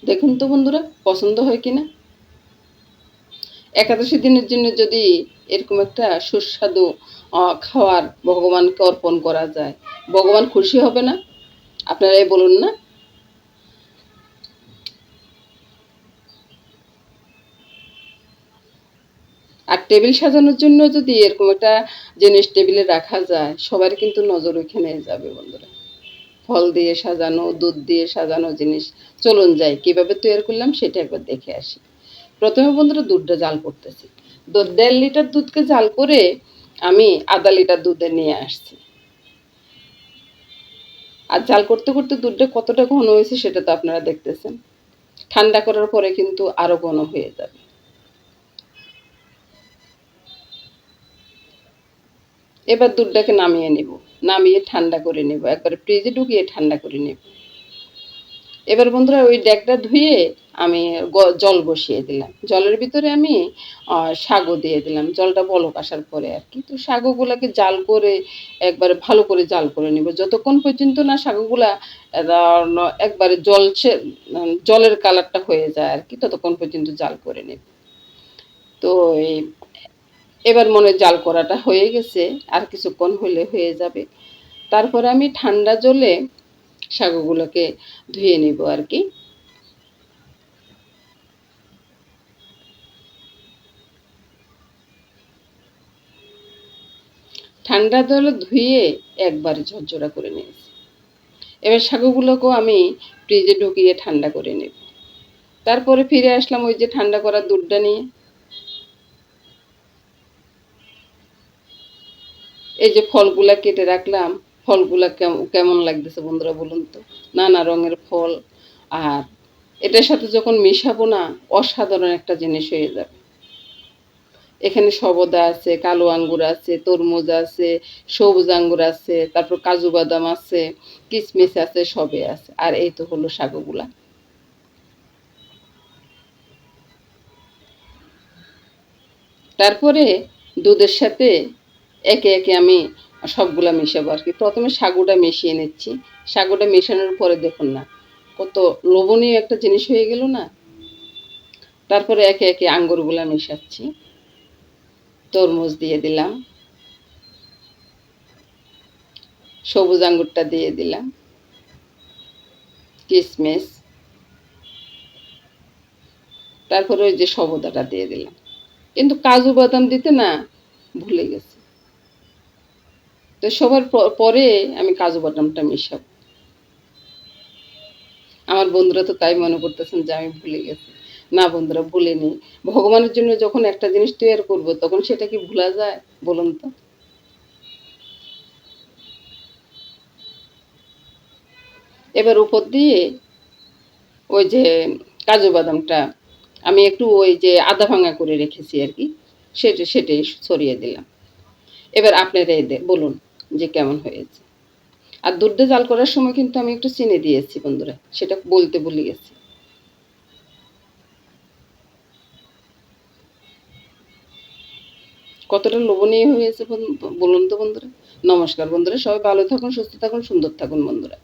দেখুন তো বন্ধুরা পছন্দ হয় কিনা। একাদশী দিনের জন্য যদি এরকম একটা সুস্বাদু খাওয়ার ভগবানকে অর্পণ করা যায়, ভগবান খুশি হবে না? আপনারাই বলুন না। আর টেবিল সাজানোর জন্য যদি এরকম একটা জিনিস টেবিলে রাখা যায়, সবার কিন্তু নজর ওইখানে যাবে বন্ধুরা। ফল দিয়ে সাজানো, দুধ দিয়ে সাজানো জিনিস। চলুন যাই, কিভাবে তৈরি করলাম সেটা একবার দেখে আসি। প্রথমে বন্ধুরা দুধটা জাল করতেছি। 1.5 লিটার দুধকে জাল করে আমি আধা লিটার দুধে নিয়ে আসছি। আর জাল করতে করতে দুধটা কতটা ঘন হয়েছে সেটা তো আপনারা দেখতেছেন। ঠান্ডা করার পরে কিন্তু আরো ঘন হয়ে যাবে। এবার দুধটাকে নামিয়ে নেব, নামিয়ে ঠান্ডা করে নেব, একবারে ফ্রিজে ঢুকিয়ে ঠান্ডা করে নেব। এবার বন্ধুরা ওই ডেকটা ধুয়ে আমি জল বসিয়ে দিলাম। জলের ভিতরে আমি সাগু দিয়ে দিলাম, জলটা বলক আসার পরে আর কি। তো সাগুগুলাকে জাল করে একবারে ভালো করে জাল করে নেব, যতক্ষণ পর্যন্ত না সাগুগুলা একবারে জলের কালারটা হয়ে যায় আর কি, ততক্ষণ পর্যন্ত জাল করে নেব। তো এবার মনে হয় জাল করাটা হয়ে গেছে, আর কিছুক্ষণ হলে হয়ে যাবে। তারপরে আমি ঠান্ডা জলে সাগুগুলোকে ধুয়ে নেব আর কি। ঠান্ডা জলে ধুয়ে একবারে ঝরঝরা করে নিয়েছি। এবার সাগুগুলোকেও আমি ফ্রিজে ঢুকিয়ে ঠান্ডা করে নেব। তারপরে ফিরে আসলাম ওই যে ঠান্ডা করা দুধটা নিয়ে। এই যে ফলগুলা কেটে রাখলাম, ফলগুলা কেমন লাগতেছে বন্ধুরা বলুন তো। নানা রঙের ফল। আর এটার সাথে যখন মেশাবো না, অসাধারণ একটা জিনিস হয়ে যাবে। এখানে সবদা আছে, কালো আঙ্গুর আছে, তরমুজ আছে, সবুজ আঙ্গুর আছে, তারপর কাজু বাদাম আছে, কিশমিশ আছে, সবে আছে। আর এই তো হলো সাগুগুলা। তারপরে দুধের সাথে একে একে আমি সবগুলা মেশাবো আর কি। প্রথমে সাগুটা মিশিয়ে নিচ্ছি। সাগুটা মেশানোর পরে দেখুন না কত লোভনীয় একটা জিনিস হয়ে গেল না। তারপরে একে একে আঙ্গুরগুলা মেশাচ্ছি। তরমুজ দিয়ে দিলাম, সবুজ আঙ্গুরটা দিয়ে দিলাম, কিশমিশ, তারপরে ওই যে সবদাটা দিয়ে দিলাম। কিন্তু কাজু বাদাম দিতে না ভুলে গেছি। তো সবার পরে আমি কাজু বাদামটা মেশাবো। আমার বন্ধুরা তো তাই মনে করতেছেন যে আমি ভুলে গেছি। না বন্ধুরা, ভুলিনি। ভগবানের জন্য যখন একটা জিনিস তৈরি করব তখন সেটা কি ভুলা যায় বলুন তো। এবার উপর দিয়ে ওই যে কাজু বাদামটা আমি একটু ওই যে আধা ভাঙা করে রেখেছি আর কি, সেটাই ছড়িয়ে দিলাম। এবার আপনারা বলুন যে কেমন হয়েছে। আর দুধটা জাল করার সময় কিন্তু আমি একটু চিনি দিয়েছি বন্ধুরা, সেটা বলতে ভুলে গেছি। কতটা লোভনীয় হয়েছে বলুন তো বন্ধুরা। নমস্কার বন্ধুরা, সবাই ভালো থাকুন, সুস্থ থাকুন, সুন্দর থাকুন বন্ধুরা।